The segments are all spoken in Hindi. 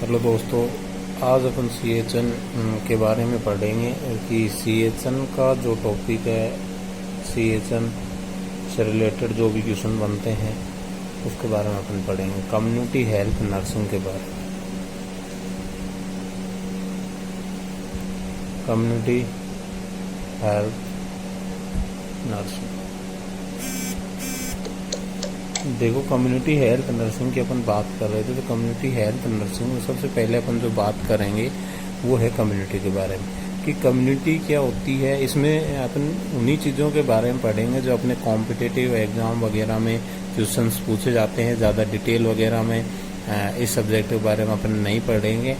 हेलो दोस्तों, आज अपन CHN के बारे में पढ़ेंगे कि CHN का जो टॉपिक है, CHN से रिलेटेड जो भी क्वेश्चन बनते हैं उसके बारे में अपन पढ़ेंगे। कम्युनिटी हेल्थ नर्सिंग के बारे में। कम्युनिटी हेल्थ नर्सिंग, देखो कम्युनिटी हेल्थ नर्सिंग की अपन बात कर रहे थे, तो कम्युनिटी हेल्थ नर्सिंग में सबसे पहले अपन जो बात करेंगे वो है कम्युनिटी के बारे में कि कम्युनिटी क्या होती है। इसमें अपन उन्हीं चीज़ों के बारे में पढ़ेंगे जो अपने कॉम्पिटिटिव एग्ज़ाम वगैरह में क्वेश्चंस पूछे जाते हैं। ज़्यादा डिटेल वगैरह में इस सब्जेक्ट के बारे में अपन नहीं पढ़ेंगे।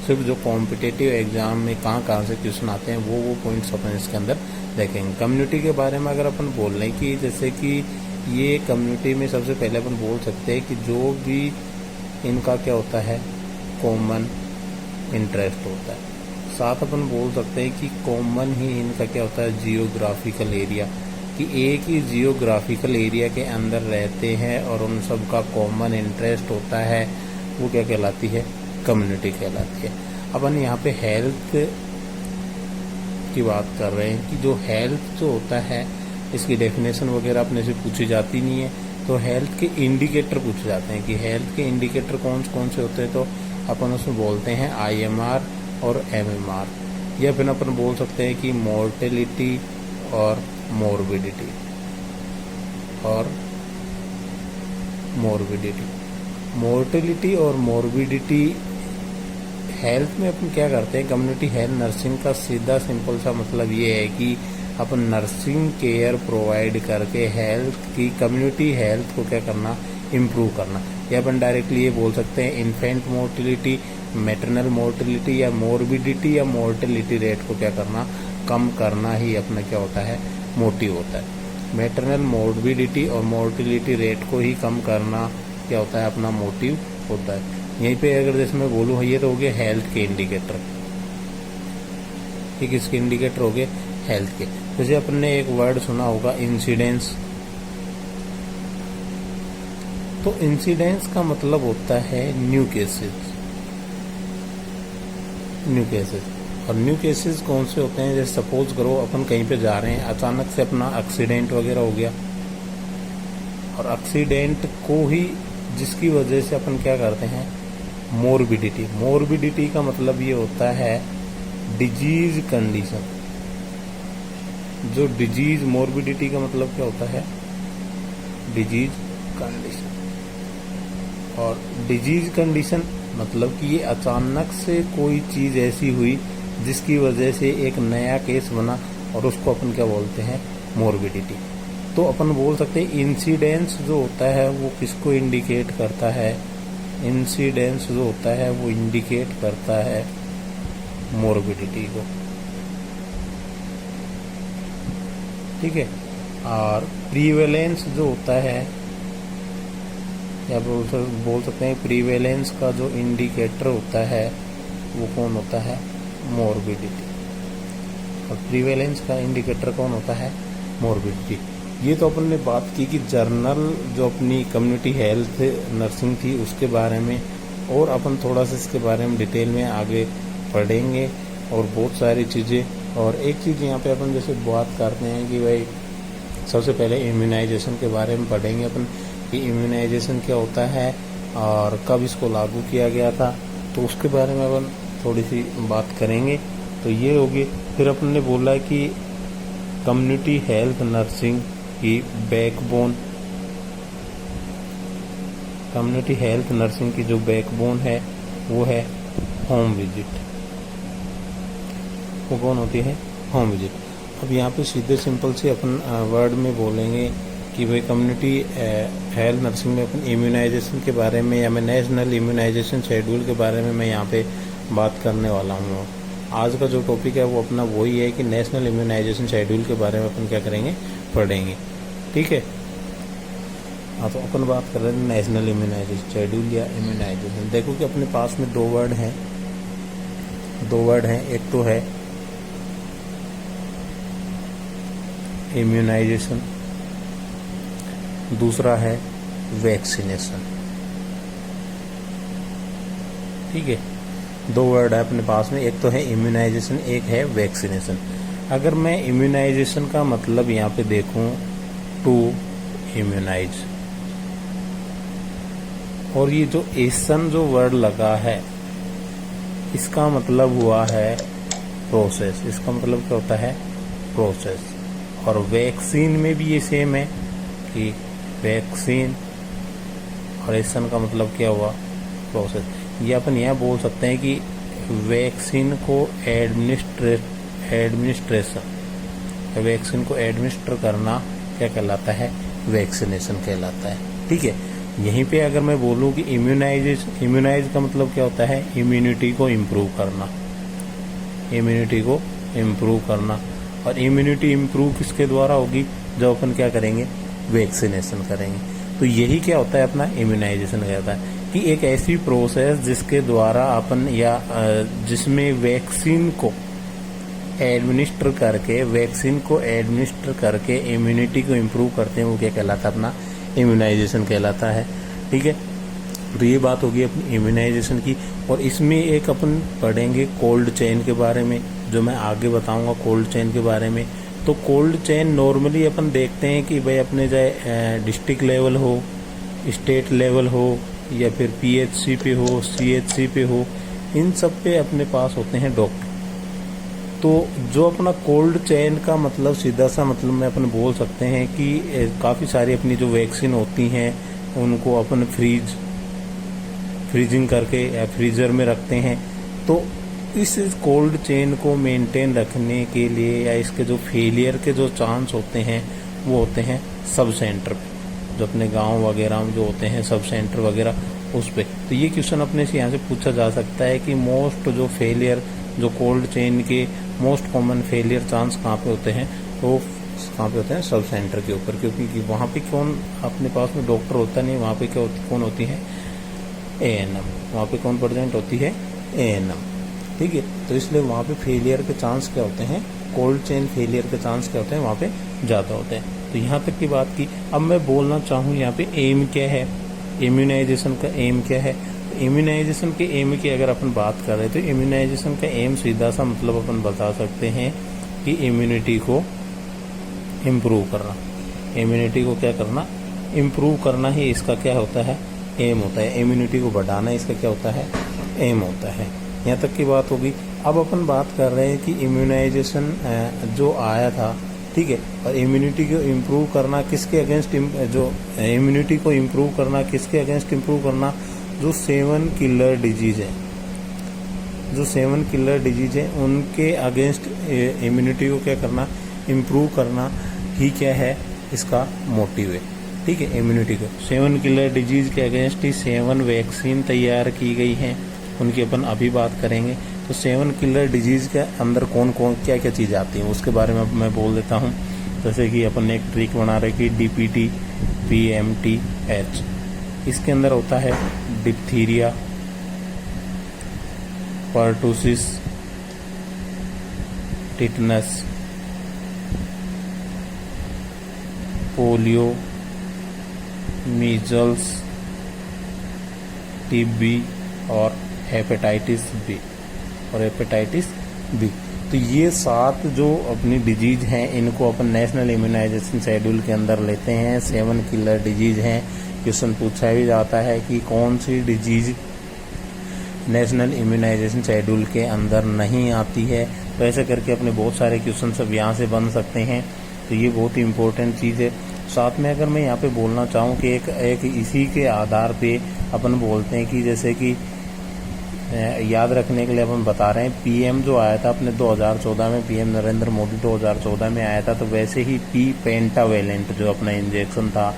सिर्फ जो कॉम्पिटिटिव एग्ज़ाम में कहाँ से क्वेश्चन आते हैं वो पॉइंट्स अपन इसके अंदर देखेंगे। कम्युनिटी के बारे में अगर अपन बोल रहे हैं कि जैसे कि ये कम्युनिटी में सबसे पहले अपन बोल सकते हैं कि जो भी इनका क्या होता है, कॉमन इंटरेस्ट होता है। साथ अपन बोल सकते हैं कि कॉमन ही इनका क्या होता है, जियोग्राफिकल एरिया, कि एक ही जियोग्राफिकल एरिया के अंदर रहते हैं और उन सब का कॉमन इंटरेस्ट होता है, वो क्या कहलाती है, कम्युनिटी कहलाती है। अपन यहाँ पे हेल्थ की बात कर रहे हैं कि जो हेल्थ जो होता है इसकी डेफिनेशन वगैरह अपने से पूछी जाती नहीं है, तो हेल्थ के इंडिकेटर पूछे जाते हैं कि हेल्थ के इंडिकेटर कौन से होते हैं। तो अपन उसमें बोलते हैं IMR और MMR, या फिर अपन बोल सकते हैं कि मोर्टेलिटी और मोर्बिडिटी मोर्टेलिटी और मोर्बिडिटी हेल्थ में अपन क्या करते हैं। कम्युनिटी हेल्थ नर्सिंग का सीधा सिंपल सा मतलब ये है कि अपन नर्सिंग केयर प्रोवाइड करके हेल्थ की, कम्युनिटी हेल्थ को क्या करना, इम्प्रूव करना। या अपन डायरेक्टली ये बोल सकते हैं इन्फेंट मोर्टिलिटी, मैटरनल मोर्टिलिटी या मोर्बिडिटी या मोर्टिलिटी रेट को क्या करना, कम करना ही अपना क्या होता है, मोटिव होता है। मैटरनल मोर्बिडिटी और मोर्टिलिटी रेट को ही कम करना क्या होता है, अपना मोटिव होता है। यहीं पे अगर जैसे मैं बोलूँ, ये तो हो गए हेल्थ के इंडिकेटर, ठीक, इसके इंडिकेटर हो गए हेल्थ के। जैसे अपन ने एक वर्ड सुना होगा इंसिडेंस, तो इंसिडेंस का मतलब होता है न्यू केसेस। और न्यू केसेस कौन से होते हैं, जैसे सपोज करो अपन कहीं पे जा रहे हैं, अचानक से अपना एक्सीडेंट वगैरह हो गया, और एक्सीडेंट को ही जिसकी वजह से अपन क्या करते हैं, मोर्बिडिटी का मतलब ये होता है डिजीज कंडीशन। जो डिजीज, मोर्बिडिटी का मतलब क्या होता है, डिजीज कंडीशन। और डिजीज कंडीशन मतलब कि ये अचानक से कोई चीज ऐसी हुई जिसकी वजह से एक नया केस बना, और उसको अपन क्या बोलते हैं, मोर्बिडिटी। तो अपन बोल सकते हैं इंसिडेंस जो होता है वो किसको इंडिकेट करता है, इंसिडेंस जो होता है वो इंडिकेट करता है मोर्बिडिटी को, ठीक है। और प्रीवेलेंस जो होता है, या बोल सकते हैं प्रीवेलेंस का जो इंडिकेटर होता है वो कौन होता है, मोर्बिडिटी। और प्रीवेलेंस का इंडिकेटर कौन होता है, मोर्बिडिटी। ये तो अपन ने बात की कि जर्नल जो अपनी कम्युनिटी हेल्थ नर्सिंग थी उसके बारे में, और अपन थोड़ा सा इसके बारे में डिटेल में आगे पढ़ेंगे और बहुत सारी चीज़ें। और एक चीज़ यहाँ पे अपन जैसे बात करते हैं कि भाई सबसे पहले इम्यूनाइजेशन के बारे में पढ़ेंगे अपन कि इम्यूनाइजेशन क्या होता है और कब इसको लागू किया गया था, तो उसके बारे में अपन थोड़ी सी बात करेंगे। तो ये होगी। फिर अपन ने बोला कि कम्युनिटी हेल्थ नर्सिंग की बैकबोन, कम्युनिटी हेल्थ नर्सिंग की जो बैकबोन है वो है होम विजिट। वो कौन होती है, होम विजिट। अब यहाँ पे सीधे सिंपल से अपन वर्ड में बोलेंगे कि भाई कम्युनिटी हेल्थ नर्सिंग में अपन इम्यूनाइजेशन के बारे में, या मैं नेशनल इम्यूनाइजेशन शेड्यूल के बारे में मैं यहाँ पे बात करने वाला हूँ। आज का जो टॉपिक है वो अपना वही है कि नेशनल इम्यूनाइजेशन शेड्यूल के बारे में अपन क्या करेंगे, पढ़ेंगे, ठीक है। हाँ, तो अपन बात कर रहे हैं नेशनल इम्यूनाइजेशन शेड्यूल या इम्यूनाइजेशन। देखो कि अपने पास में दो वर्ड हैं, एक तो है इम्यूनाइजेशन, दूसरा है वैक्सीनेशन, ठीक है। दो वर्ड है अपने पास में, एक तो है इम्यूनाइजेशन, एक है वैक्सीनेशन। अगर मैं इम्यूनाइजेशन का मतलब यहाँ पे देखूं टू इम्यूनाइज, और ये जो एसन जो वर्ड लगा है इसका मतलब हुआ है प्रोसेस। इसका मतलब क्या होता है? प्रोसेस। और वैक्सीन में भी ये सेम है कि वैक्सीन, और एसन का मतलब क्या हुआ? प्रोसेस। ये अपन यह बोल सकते हैं कि वैक्सीन को एडमिनिस्ट्रेशन, वैक्सीन को एडमिनिस्टर करना क्या कहलाता है? वैक्सीनेशन कहलाता है। ठीक है। यहीं पे अगर मैं बोलूं कि इम्यूनाइज का मतलब क्या होता है? इम्यूनिटी को इम्प्रूव करना, इम्यूनिटी को इम्प्रूव करना। और इम्यूनिटी इम्प्रूव किसके द्वारा होगी? जब अपन क्या करेंगे? वैक्सीनेशन करेंगे। तो यही क्या होता है अपना इम्यूनाइजेशन कहता है कि एक ऐसी प्रोसेस जिसके द्वारा अपन या जिसमें वैक्सीन को एडमिनिस्टर करके इम्यूनिटी को इम्प्रूव करते हैं, वो क्या कहलाता है? अपना इम्यूनाइजेशन कहलाता है। ठीक है। तो ये बात होगी अपनी इम्यूनाइजेशन की। और इसमें एक अपन पढ़ेंगे कोल्ड चेन के बारे में, जो मैं आगे बताऊंगा कोल्ड चेन के बारे में। तो कोल्ड चेन नॉर्मली अपन देखते हैं कि भाई अपने चाहे डिस्ट्रिक्ट लेवल हो, स्टेट लेवल हो, या फिर पीएचसी पे हो, सीएचसी पे हो, इन सब पे अपने पास होते हैं डॉक्टर। तो जो अपना कोल्ड चेन का मतलब सीधा सा मतलब में अपन बोल सकते हैं कि काफ़ी सारी अपनी जो वैक्सीन होती हैं उनको अपन फ्रीजिंग करके या फ्रीजर में रखते हैं। तो इस कोल्ड चेन को मेंटेन रखने के लिए या इसके जो फेलियर के जो चांस होते हैं वो होते हैं सब सेंटर पे, जो अपने गांव वगैरह में जो होते हैं सब सेंटर वगैरह उस पे। तो ये क्वेश्चन अपने से यहाँ से पूछा जा सकता है कि मोस्ट जो फेलियर, जो कोल्ड चेन के मोस्ट कॉमन फेलियर चांस कहाँ पे होते हैं? तो कहाँ पे होते हैं? सब सेंटर के ऊपर, क्योंकि वहाँ पे कौन अपने पास में डॉक्टर होता नहीं, वहाँ पे कौन होती है? एएनएम। वहाँ पे कौन प्रेजेंट होती है? एएनएम। ठीक है। तो इसलिए वहाँ पे फेलियर के चांस क्या होते हैं? कोल्ड चेन फेलियर के चांस क्या होते हैं? वहाँ पे ज़्यादा होते हैं। तो यहाँ तक की बात की। अब मैं बोलना चाहूँ यहाँ पे एम क्या है, इम्यूनाइजेशन का एम क्या है। इम्यूनाइजेशन के एम की अगर अपन बात कर रहे हैं तो इम्यूनाइजेशन का एम सीधा सा मतलब अपन बता सकते हैं कि इम्यूनिटी को इम्प्रूव करना। इम्यूनिटी को क्या करना? इम्प्रूव करना ही इसका क्या होता है? एम होता है। इम्यूनिटी को बढ़ाना इसका क्या होता है? एम होता है। यहाँ तक की बात होगी। अब अपन बात कर रहे हैं कि इम्यूनाइजेशन जो आया था, ठीक है, और इम्यूनिटी को इम्प्रूव करना किसके अगेंस्ट, जो इम्यूनिटी को इम्प्रूव करना किसके अगेंस्ट इम्प्रूव करना? जो 7 किलर डिजीज है, जो 7 किलर डिजीज है उनके अगेंस्ट इम्यूनिटी को क्या करना? इम्प्रूव करना ही क्या है इसका मोटिव है। ठीक है। इम्यूनिटी को 7 किलर डिजीज के अगेंस्ट ही 7 वैक्सीन तैयार की गई हैं, उनकी अपन अभी बात करेंगे। तो 7 किलर डिजीज के अंदर कौन कौन क्या क्या चीज़ आती है उसके बारे में मैं बोल देता हूँ। जैसे कि अपन एक ट्रिक बना रहे कि DPT PMTH, इसके अंदर होता है diphtheria, pertussis, tetanus, polio, measles, TB और हेपेटाइटिस बी तो ये 7 जो अपनी डिजीज हैं इनको अपन नेशनल इम्यूनाइजेशन शेड्यूल के अंदर लेते हैं। 7 किलर डिजीज हैं। क्वेश्चन पूछा भी जाता है कि कौन सी डिजीज नेशनल इम्यूनाइजेशन शेड्यूल के अंदर नहीं आती है। तो ऐसे करके अपने बहुत सारे क्वेश्चन सब यहाँ से बन सकते हैं। तो ये बहुत ही इम्पोर्टेंट चीज़ है। साथ में अगर मैं यहाँ पे बोलना चाहूँ कि एक इसी के आधार पे अपन बोलते हैं कि जैसे कि याद रखने के लिए अपन बता रहे हैं, PM जो आया था अपने 2014 में, PM नरेंद्र मोदी 2014 में आया था। तो वैसे ही पेंटावेलेंट जो अपना इंजेक्शन था,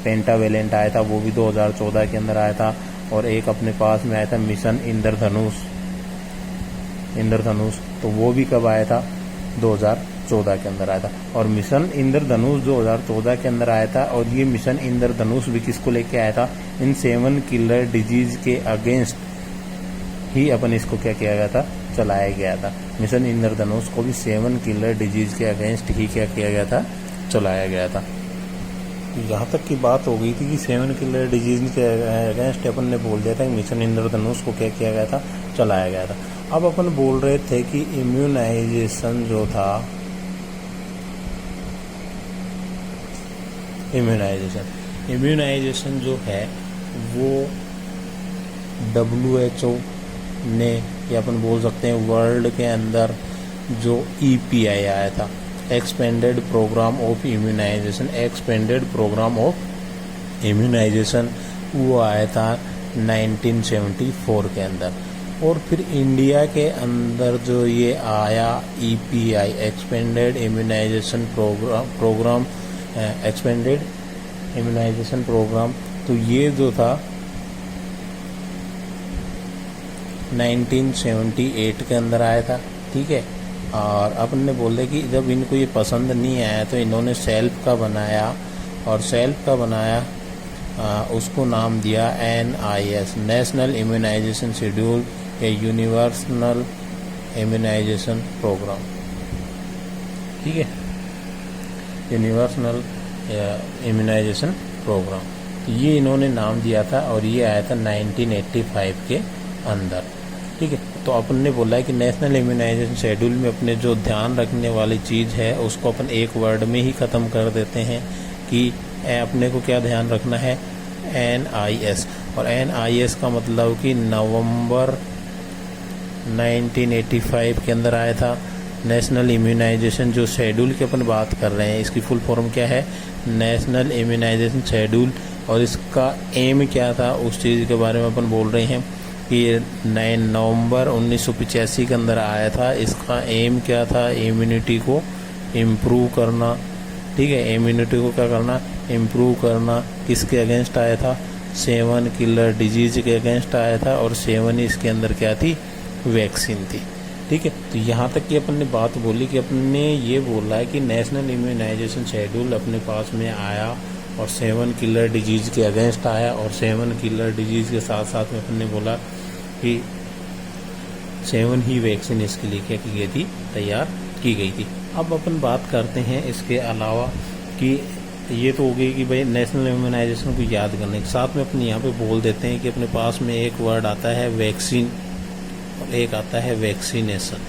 पेंटावेलेंट आया था, वो भी 2014 के अंदर आया था। और एक अपने पास में आया था मिशन इंद्रधनुष, तो वो भी कब आया था? 2014 के अंदर आया था। और मिशन इंद्रधनुष 2014 के अंदर आया था। और ये मिशन इंद्रधनुष भी किसको लेके आया था? इन 7 किलर डिजीज के अगेंस्ट ही अपन इसको क्या किया गया था? चलाया गया था। मिशन इंद्रधनुष को भी 7 किलर डिजीज के अगेंस्ट ही क्या किया गया था? चलाया गया था। यहाँ तक की बात हो गई थी कि 7 किलर डिजीज के अगेंस्ट अपन ने बोल दिया था कि मिशन इंद्रधनुष को क्या किया गया था, चलाया गया था। अब अपन बोल रहे थे कि इम्यूनाइजेशन जो था, इम्यूनाइजेशन जो है वो WHO ने, या अपन बोल सकते हैं वर्ल्ड के अंदर जो EPI आया था, expanded programme of immunization, expanded programme of immunization, वो आया था 1974 के अंदर। और फिर इंडिया के अंदर जो ये आया EPI, expanded immunization programme, expanded immunization programme, तो ये जो था 1978 के अंदर आया था, ठीक है। और अपन ने बोले कि जब इनको ये पसंद नहीं आया तो इन्होंने सेल्फ का बनाया, और सेल्फ का बनाया उसको नाम दिया NIS, national immunization schedule, a universal immunization programme, ठीक है, यूनिवर्सल इम्यूनाइजेशन प्रोग्राम। तो ये इन्होंने नाम दिया था और ये आया था 1985 के अंदर, ठीक है। तो अपन ने बोला है कि नेशनल इम्यूनाइजेशन शेड्यूल में अपने जो ध्यान रखने वाली चीज़ है उसको अपन एक वर्ड में ही ख़त्म कर देते हैं कि अपने को क्या ध्यान रखना है, NIS। और NIS का मतलब कि नवंबर 1985 के अंदर आया था। नेशनल इम्यूनाइजेशन जो शेड्यूल की अपन बात कर रहे हैं, इसकी फुल फॉर्म क्या है, नेशनल इम्यूनाइजेशन शेड्यूल। और इसका एम क्या था, उस चीज़ के बारे में अपन बोल रहे हैं कि 9 नवंबर 1985 के अंदर आया था। इसका एम क्या था, इम्यूनिटी को इम्प्रूव करना, ठीक है, इम्यूनिटी को क्या करना, इम्प्रूव करना। किसके अगेंस्ट आया था, 7 किलर डिजीज के अगेंस्ट आया था, और 7 इसके अंदर क्या थी, वैक्सीन थी, ठीक है। तो यहाँ तक कि अपन ने बात बोली कि अपन ने ये बोला है कि नेशनल इम्यूनाइजेशन शेड्यूल अपने पास में आया और 7 किलर डिजीज के अगेंस्ट आया, और 7 किलर डिजीज के साथ साथ में अपन ने बोला कि 7 ही वैक्सीन इसके लिए क्या की गई थी, तैयार की गई थी। अब अपन बात करते हैं इसके अलावा कि ये तो हो गई कि भाई नेशनल इम्यूनाइजेशन को याद करने के साथ में अपन यहाँ पे बोल देते हैं कि अपने पास में एक वर्ड आता है वैक्सीन और एक आता है वैक्सीनेशन।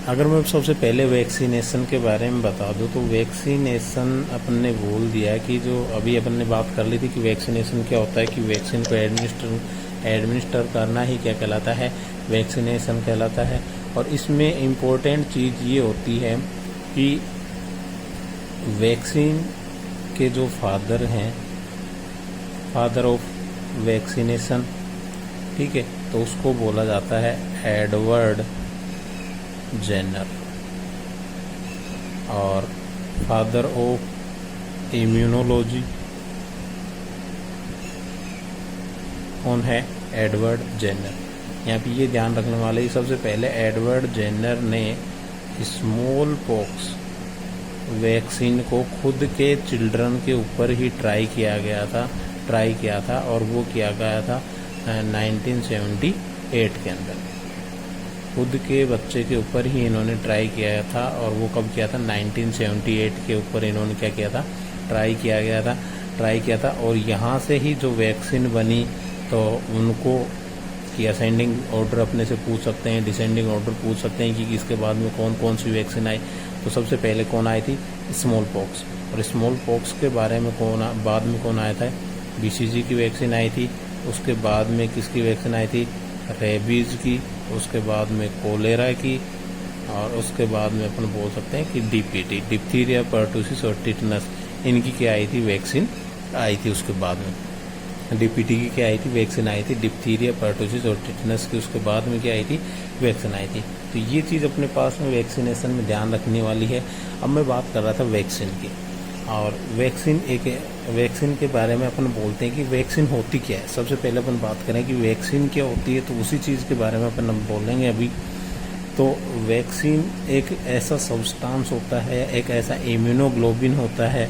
अगर मैं सबसे पहले वैक्सीनेशन के बारे में बता दूं तो वैक्सीनेशन अपन ने बोल दिया कि जो अभी अपन ने बात कर ली थी कि वैक्सीनेशन क्या होता है, कि वैक्सीन को एडमिनिस्टर करना ही क्या कहलाता है, वैक्सीनेशन कहलाता है। और इसमें इम्पोर्टेंट चीज़ ये होती है कि वैक्सीन के जो फादर हैं, फादर ऑफ वैक्सीनेशन, ठीक है, तो उसको बोला जाता है एडवर्ड जेनर। और फादर ऑफ इम्यूनोलॉजी कौन है, एडवर्ड जेनर। यहाँ पे ये ध्यान रखने वाले, सबसे पहले एडवर्ड जेनर ने स्मॉल पॉक्स वैक्सीन को खुद के चिल्ड्रन के ऊपर ही ट्राई किया था और वो किया गया था 1978 के अंदर। खुद के बच्चे के ऊपर ही इन्होंने ट्राई किया था, और वो कब किया था, 1978 के ऊपर इन्होंने क्या किया था, ट्राई किया था। और यहाँ से ही जो वैक्सीन बनी तो उनको कि असेंडिंग ऑर्डर अपने से पूछ सकते हैं, डिसेंडिंग ऑर्डर पूछ सकते हैं कि इसके बाद में कौन कौन सी वैक्सीन आई। तो सबसे पहले कौन आई थी, स्मॉल पॉक्स। और स्मॉल पॉक्स के बारे में बाद में कौन आया था, BCG की वैक्सीन आई थी। उसके बाद में किसकी वैक्सीन आई थी, रेबीज़ की। उसके बाद में कोलेरा की, और उसके बाद में अपन बोल सकते हैं कि DPT, डिप्थीरिया, पर्टूसिस और टिटनस, इनकी क्या आई थी, वैक्सीन आई थी। उसके बाद में DPT की क्या आई थी, वैक्सीन आई थी। डिप्थीरिया, पर्टूसिस और टिटनस की उसके बाद में क्या आई थी, वैक्सीन आई थी। तो ये चीज़ अपने पास में वैक्सीनेशन में ध्यान रखने वाली है। अब मैं बात कर रहा था वैक्सीन की, और वैक्सीन के बारे में अपन बोलते हैं कि वैक्सीन होती क्या है। सबसे पहले अपन बात करें कि वैक्सीन क्या होती है, तो उसी चीज़ के बारे में अपन बोलेंगे अभी। तो वैक्सीन एक ऐसा सब्सटेंस होता है, एक ऐसा इम्यूनोग्लोबिन होता है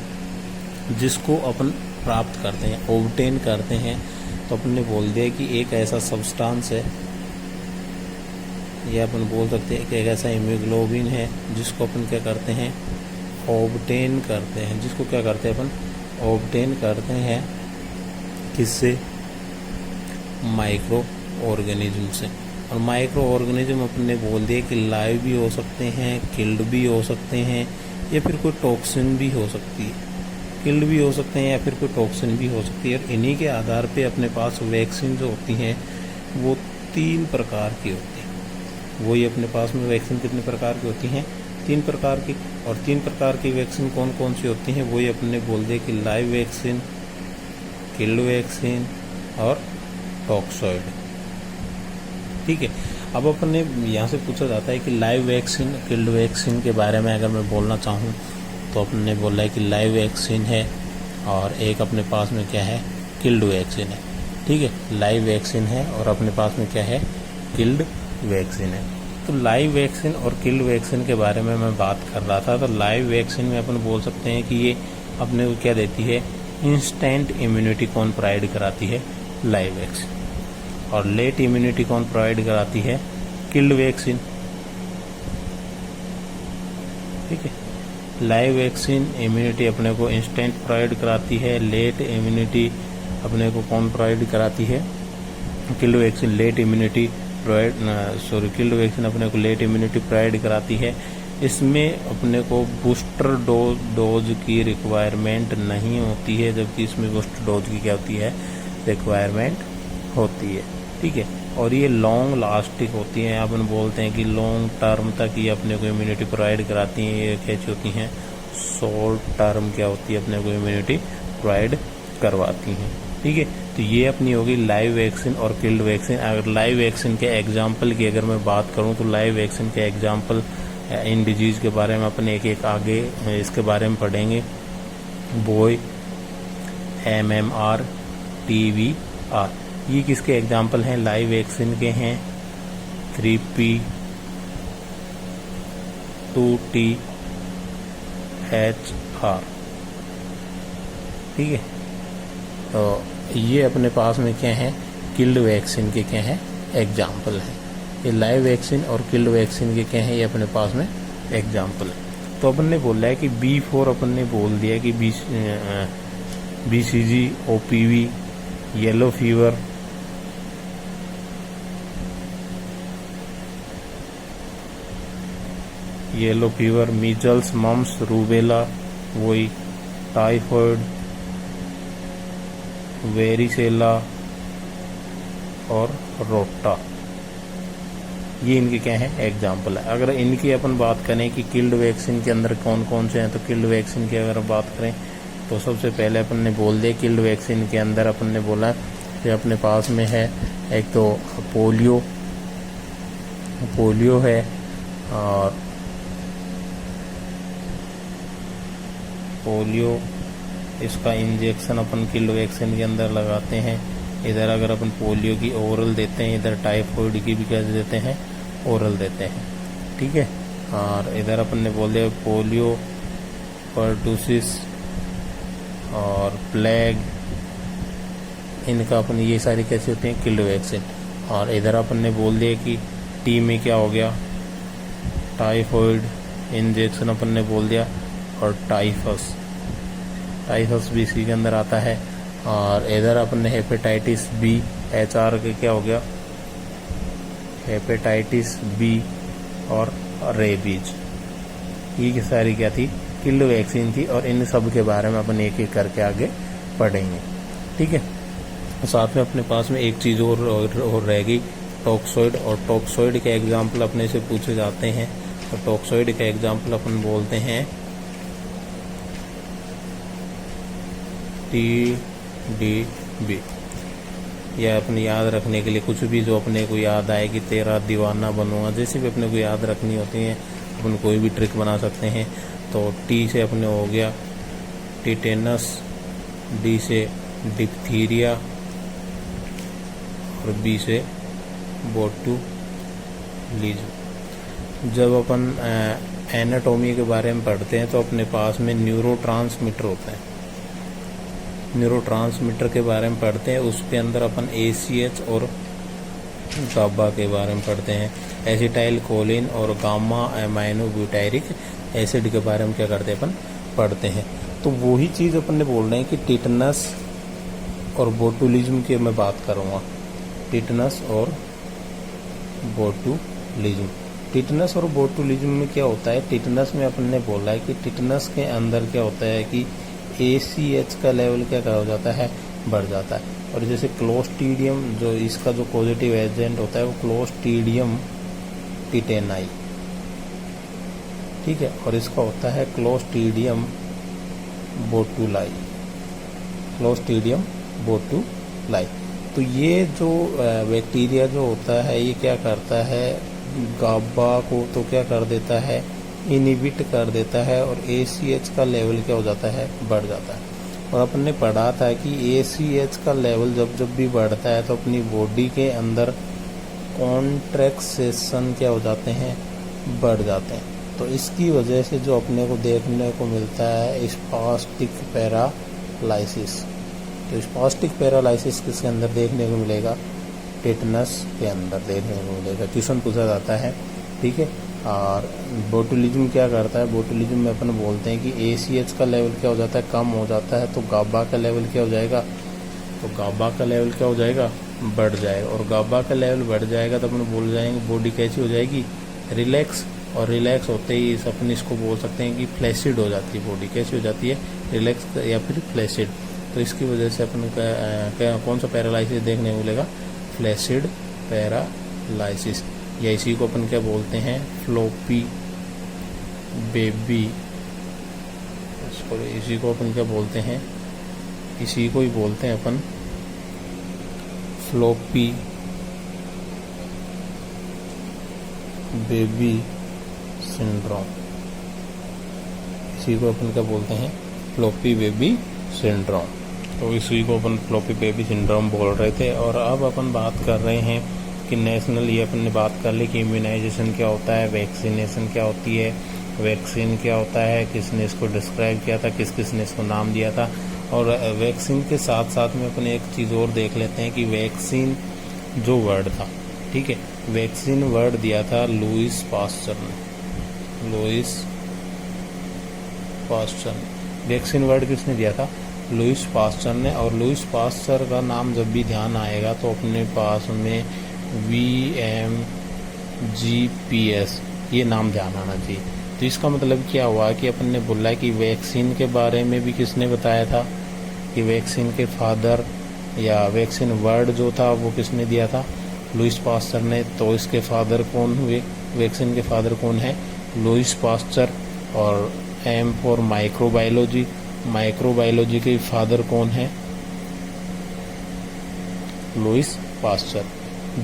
जिसको अपन प्राप्त करते हैं, ऑब्टेन करते हैं। तो अपन ने बोल दिया कि एक ऐसा सब्सटेंस है, या अपन बोल सकते हैं कि एक ऐसा इम्यूनोग्लोबिन है जिसको अपन क्या करते हैं, ऑब्टेन करते हैं, जिसको क्या करते हैं अपन ऑब्टेन करते हैं, किससे, माइक्रो ऑर्गेनिज्म से। और माइक्रो ऑर्गेनिज्म अपन ने बोल दिया कि लाइव भी हो सकते हैं, किल्ड भी हो सकते हैं, या फिर कोई टॉक्सिन भी हो सकती है, किल्ड भी हो सकते हैं या फिर कोई टॉक्सिन भी हो सकती है। और इन्हीं के आधार पे अपने पास वैक्सीन जो होती हैं वो 3 प्रकार की होती हैं। वही अपने पास में वैक्सीन कितने प्रकार की होती हैं, 3 प्रकार की। और 3 प्रकार की वैक्सीन कौन कौन सी होती हैं, वही अपने बोल दिया कि लाइव वैक्सीन, किल्ड वैक्सीन और टॉक्सॉइड। ठीक है, अब अपन ने यहाँ से पूछा जाता है कि लाइव वैक्सीन, किल्ड वैक्सीन के बारे में अगर मैं बोलना चाहूँ तो अपन ने बोला है कि लाइव वैक्सीन है और एक अपने पास में क्या है, किल्ड वैक्सीन है। ठीक है, लाइव वैक्सीन है और अपने पास में क्या है, किल्ड वैक्सीन है। तो लाइव वैक्सीन और किल्ड वैक्सीन के बारे में मैं बात कर रहा था। तो लाइव वैक्सीन में अपन बोल सकते हैं कि ये अपने को क्या देती है, इंस्टेंट इम्यूनिटी कौन प्रोवाइड कराती है, लाइव वैक्सीन। और लेट इम्यूनिटी कौन प्रोवाइड कराती है, किल्ड वैक्सीन। ठीक है, लाइव वैक्सीन इम्यूनिटी अपने को इंस्टेंट प्रोवाइड कराती है, लेट इम्यूनिटी अपने को कौन प्रोवाइड कराती है, killed vaccine late immunity killed vaccine अपने को लेट इम्यूनिटी प्रोवाइड कराती है। इसमें अपने को बूस्टर डोज की रिक्वायरमेंट नहीं होती है, जबकि इसमें बूस्टर डोज की क्या होती है, रिक्वायरमेंट होती है। ठीक है, और ये लॉन्ग लास्टिंग होती हैं। अपन बोलते हैं कि लॉन्ग टर्म तक ये अपने को इम्यूनिटी प्रोवाइड कराती हैं। ये कैसी होती हैं, शॉर्ट टर्म क्या होती है, अपने को इम्यूनिटी प्रोवाइड करवाती हैं। ठीक है, तो ये अपनी होगी लाइव वैक्सीन और किल्ड वैक्सीन। अगर लाइव वैक्सीन के एग्जाम्पल की अगर मैं बात करूँ तो लाइव वैक्सीन के एग्जाम्पल इन डिजीज के बारे में अपन एक एक आगे इसके बारे में पढ़ेंगे। बॉय, MMR, TVR, ये किसके एग्जाम्पल हैं, लाइव वैक्सीन के हैं। 3P, 2T, HR। ठीक है, तो ये अपने पास में क्या है, किल्ड वैक्सीन के क्या हैं, एग्जाम्पल हैं। ये लाइव वैक्सीन और किल्ड वैक्सीन के क्या हैं, ये अपने पास में एग्जाम्पल है। तो अपन ने बोला है कि B4 अपन ने बोल दिया कि BCG, OPV, yellow fever, measles, mumps, rubella, वही टाइफॉइड, वेरिसेला और रोटा, ये इनके क्या है, एग्जाम्पल है। अगर इनकी अपन बात करें कि किल्ड वैक्सीन के अंदर कौन कौन से हैं, तो किल्ड वैक्सीन की अगर बात करें तो सबसे पहले अपन ने बोल दिया किल्ड वैक्सीन के अंदर अपन ने बोला कि अपने पास में है एक तो पोलियो है, और पोलियो इसका इंजेक्शन अपन किल्ड वैक्सीन के अंदर लगाते हैं। इधर अगर अपन पोलियो की ओरल देते हैं, इधर टाइफॉइड की भी क्या देते हैं, ओरल देते हैं। ठीक है, और इधर अपन ने बोल दिया पोलियो, पर्टूसिस और प्लेग, इनका अपन ये सारी कैसे होते हैं, किल्ड वैक्सीन। और इधर अपन ने बोल दिया कि टी में क्या हो गया, टाइफॉइड इंजेक्शन अपन ने बोल दिया, और टाइफस भी इसी के अंदर आता है। और इधर अपन ने हेपेटाइटिस बी, HR के क्या हो गया, हेपेटाइटिस बी और रेबीज, ये सारी क्या थी, किल्ड वैक्सीन थी। और इन सब के बारे में अपन एक एक करके आगे पढ़ेंगे। ठीक है, साथ में अपने पास में एक चीज़ और रहेगी, टॉक्सॉइड। और टॉक्सॉइड के एग्जाम्पल अपने से पूछे जाते हैं। तो टॉक्सॉइड के एग्जाम्पल अपन बोलते हैं TDB। या अपने याद रखने के लिए कुछ भी जो अपने को याद आए कि तेरा दीवाना बनूंगा, जैसे भी अपने को याद रखनी होती है अपन कोई भी ट्रिक बना सकते हैं। तो T से अपने हो गया टिटेनस, D से डिप्थीरिया और B से बोटुलिज्म। जब अपन एनाटॉमी के बारे में पढ़ते हैं तो अपने पास में न्यूरोट्रांसमीटर होता है। न्यूरोट्रांसमीटर के बारे में पढ़ते हैं, उसके अंदर अपन ACH और गाबा के बारे में पढ़ते हैं। एसिटाइल कोलिन और गामा एमाइनो ब्यूटायरिक एसिड के बारे में क्या करते हैं अपन पढ़ते हैं। तो वही चीज़ अपन ने बोल रहे हैं कि टिटनस और बोटुलिज्म की मैं बात करूँगा। टिटनस और बोटुलिज्म, टिटनस और बोटुलिज्म में क्या होता है। टिटनस में अपन ने बोला है कि टिटनस के अंदर क्या होता है कि ACH का लेवल क्या हो जाता है, बढ़ जाता है। और जैसे क्लोस्ट्रीडियम, जो इसका जो पॉजिटिव एजेंट होता है वो क्लोस्ट्रीडियम टिटेनाई, ठीक है, और इसका होता है क्लोस्ट्रीडियम बोटुलाई, क्लोस्ट्रीडियम बोटुलाई। तो ये जो बैक्टीरिया जो होता है ये क्या करता है, गाबा को तो क्या कर देता है, इनहिबिट कर देता है, और ACH का लेवल क्या हो जाता है, बढ़ जाता है। और अपन ने पढ़ा था कि ACH का लेवल जब जब भी बढ़ता है तो अपनी बॉडी के अंदर कॉन्ट्रैक्शन क्या हो जाते हैं, बढ़ जाते हैं। तो इसकी वजह से जो अपने को देखने को मिलता है स्पास्टिक पैरालाइसिस। तो स्पास्टिक पैरालाइसिस किसके अंदर देखने को मिलेगा, टिटनस के अंदर देखने को मिलेगा। क्वेश्चन पूछा जाता है, ठीक है। और बोटुलिज्म क्या करता है, बोटुलिज्म में अपन बोलते हैं कि ACH का लेवल क्या हो जाता है, कम हो जाता है, तो गाबा का लेवल क्या हो जाएगा, तो गाबा का लेवल क्या हो जाएगा, बढ़ जाएगा। और गाबा का लेवल बढ़ जाएगा तो अपन बोल जाएंगे बॉडी कैसी हो जाएगी, रिलैक्स। और रिलैक्स होते ही अपन इसको बोल सकते हैं कि फ्लैसिड हो जाती है बॉडी, कैसी हो जाती है, रिलैक्स या फिर फ्लैसिड। तो इसकी वजह से अपन कौन सा पैरालाइसिस देखने को मिलेगा, फ्लैसिड पैरालाइसिस, या इसी को अपन क्या बोलते हैं, फ्लोपी बेबी, इसी को अपन क्या बोलते हैं, इसी को ही बोलते हैं अपन फ्लोपी बेबी सिंड्रोम, इसी को अपन क्या बोलते हैं, फ्लोपी बेबी सिंड्रोम। तो इसी को अपन फ्लोपी बेबी सिंड्रोम बोल रहे थे। और अब अपन बात कर रहे हैं कि नेशनल, ये अपन ने बात कर ली कि इम्यूनाइजेशन क्या होता है, वैक्सीनेशन क्या होती है, वैक्सीन क्या होता है, किसने इसको डिस्क्राइब किया था, किस किसने इसको नाम दिया था। और वैक्सीन के साथ साथ में अपन एक चीज़ और देख लेते हैं कि वैक्सीन जो वर्ड था, ठीक है, वैक्सीन वर्ड दिया था लुईस पास्चर ने, लुईस पास्चर। वैक्सीन वर्ड किसने दिया था, लुईस पास्चर ने। और लुईस पास्चर का नाम जब भी ध्यान आएगा तो अपने पास में VMGPS ये नाम ध्यान आना चाहिए। तो इसका मतलब क्या हुआ कि अपन ने बोला कि वैक्सीन के बारे में भी किसने बताया था, कि वैक्सीन के फादर या वैक्सीन वर्ड जो था वो किसने दिया था, लुईस पास्चर ने। तो इसके फादर कौन हुए, वैक्सीन के फादर कौन है, लुईस पास्चर। और M फॉर माइक्रोबायोलॉजी, माइक्रोबायोलॉजी के फादर कौन है, लुईस पास्चर।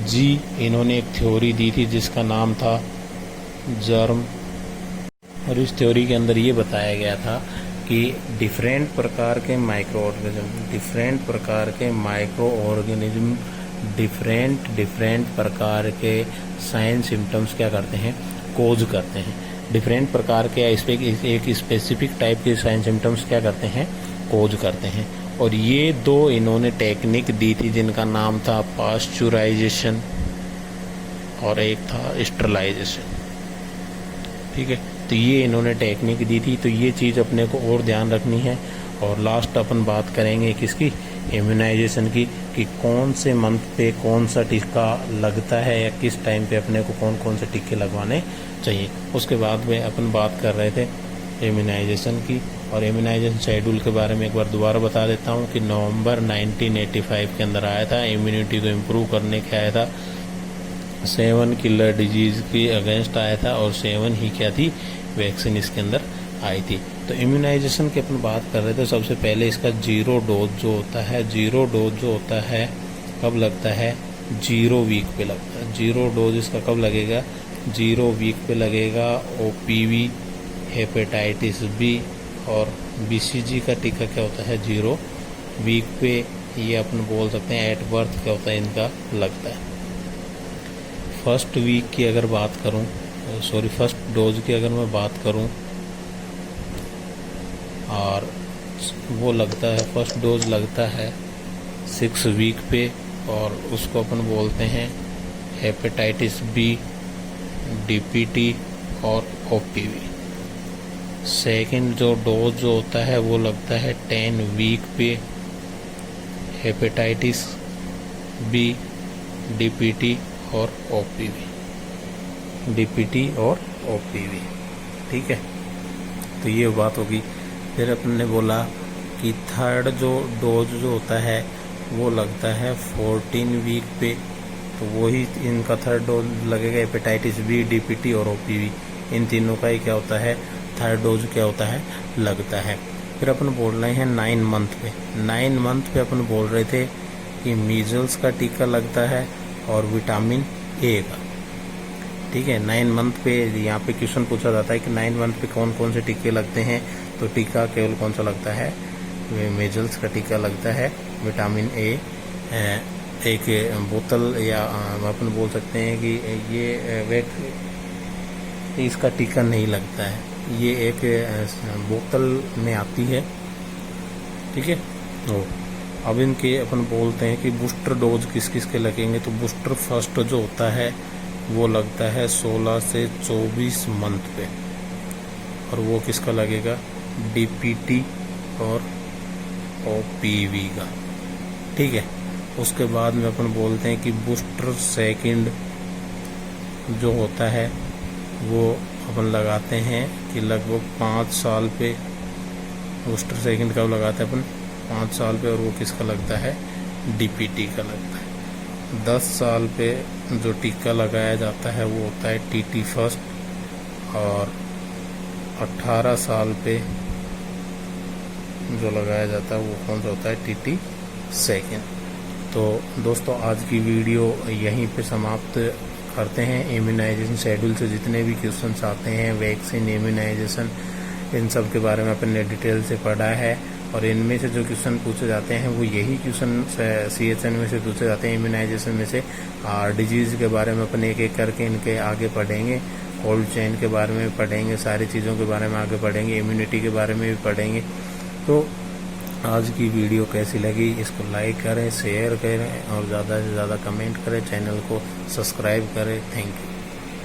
G इन्होंने एक थ्योरी दी थी जिसका नाम था जर्म, और इस थ्योरी के अंदर ये बताया गया था कि डिफरेंट प्रकार के माइक्रो ऑर्गेनिज्म डिफरेंट प्रकार के साइन सिम्टम्स क्या करते हैं, कोज करते हैं। डिफरेंट प्रकार के एक स्पेसिफिक टाइप के साइन सिम्टम्स क्या करते हैं, कोज करते हैं। और ये दो इन्होंने टेक्निक दी थी जिनका नाम था पास्चुराइजेशन और एक था स्टरलाइजेशन, ठीक है। तो ये इन्होंने टेक्निक दी थी। तो ये चीज़ अपने को और ध्यान रखनी है। और लास्ट अपन बात करेंगे किसकी, इम्यूनाइजेशन की, कि कौन से मंथ पे कौन सा टीका लगता है या किस टाइम पे अपने को कौन कौन से टीके लगवाने चाहिए। उसके बाद में अपन बात कर रहे थे इम्यूनाइजेशन की। और इम्यूनाइजेशन शेड्यूल के बारे में एक बार दोबारा बता देता हूँ कि नवंबर 1985 के अंदर आया था। इम्यूनिटी को इम्प्रूव करने के आया था, 7 किलर डिजीज़ के अगेंस्ट आया था, और 7 ही क्या थी, वैक्सीन इसके अंदर आई थी। तो इम्यूनाइजेशन की अपन बात कर रहे थे। सबसे पहले इसका 0 डोज जो होता है, 0 डोज जो होता है कब लगता है, 0 वीक पे लगता है। 0 डोज इसका कब लगेगा, 0 वीक पे लगेगा। OPV, हेपेटाइटिस B और BCG का टीका क्या होता है, 0 वीक पे, ये अपन बोल सकते हैं एट बर्थ क्या होता है, इनका लगता है। फर्स्ट वीक की अगर बात करूं, फर्स्ट डोज की अगर मैं बात करूं, और वो लगता है, फर्स्ट डोज लगता है 6 वीक पे, और उसको अपन बोलते हैं हेपेटाइटिस B, DPT और OPV। सेकंड जो डोज जो होता है वो लगता है 10 वीक पे हेपेटाइटिस बी, डीपीटी और ओपीवी, डीपीटी और ओपीवी। ठीक है, तो ये बात होगी। फिर अपन ने बोला कि थर्ड जो डोज जो होता है वो लगता है 14 वीक पे, तो वही इनका थर्ड डोज लगेगा हेपेटाइटिस बी, डीपीटी और ओपीवी। इन तीनों का ही क्या होता है, थर्ड डोज क्या होता है, लगता है। फिर अपन बोल रहे हैं 9 मंथ पे। 9 मंथ पे अपन बोल रहे थे कि मीजल्स का टीका लगता है और विटामिन ए का। ठीक है, 9 मंथ पे यहाँ पे क्वेश्चन पूछा जाता है कि 9 मंथ पे कौन कौन से टीके लगते हैं, तो टीका केवल कौन सा लगता है, मेजल्स का टीका लगता है। विटामिन ए एक बोतल या अपन बोल सकते हैं कि ये इसका टीका नहीं लगता है, ये एक बोतल में आती है। ठीक है, तो अब इनके अपन बोलते हैं कि बूस्टर डोज किस किस के लगेंगे। तो बूस्टर फर्स्ट जो होता है वो लगता है 16 से 24 मंथ पे, और वो किसका लगेगा, डीपीटी और ओपीवी का। ठीक है, उसके बाद में अपन बोलते हैं कि बूस्टर सेकंड जो होता है वो अपन लगाते हैं कि लगभग 5 साल पे। बूस्टर सेकंड कब लगाते हैं अपन, 5 साल पे, और वो किसका लगता है, डीपीटी का लगता है। 10 साल पे जो टीका लगाया जाता है वो होता है टीटी फर्स्ट, और 18 साल पे जो लगाया जाता है वो कौन सा होता है, टीटी सेकंड। तो दोस्तों आज की वीडियो यहीं पे समाप्त करते हैं। इम्यूनाइजेशन शेड्यूल से जितने भी क्वेश्चंस आते हैं, वैक्सीन, इम्यूनाइजेशन, इन सब के बारे में अपन ने डिटेल से पढ़ा है, और इनमें से जो क्वेश्चन पूछे जाते हैं वो यही क्वेश्चन CHN में से पूछे जाते हैं, इम्यूनाइजेशन में से। डिजीज़ के बारे में अपन एक एक करके इनके आगे पढ़ेंगे, कोल्ड चेन के बारे में पढ़ेंगे, सारी चीज़ों के बारे में आगे पढ़ेंगे, इम्यूनिटी के बारे में भी पढ़ेंगे। तो आज की वीडियो कैसी लगी, इसको लाइक करें, शेयर करें और ज़्यादा से ज़्यादा कमेंट करें, चैनल को सब्सक्राइब करें। Thank you.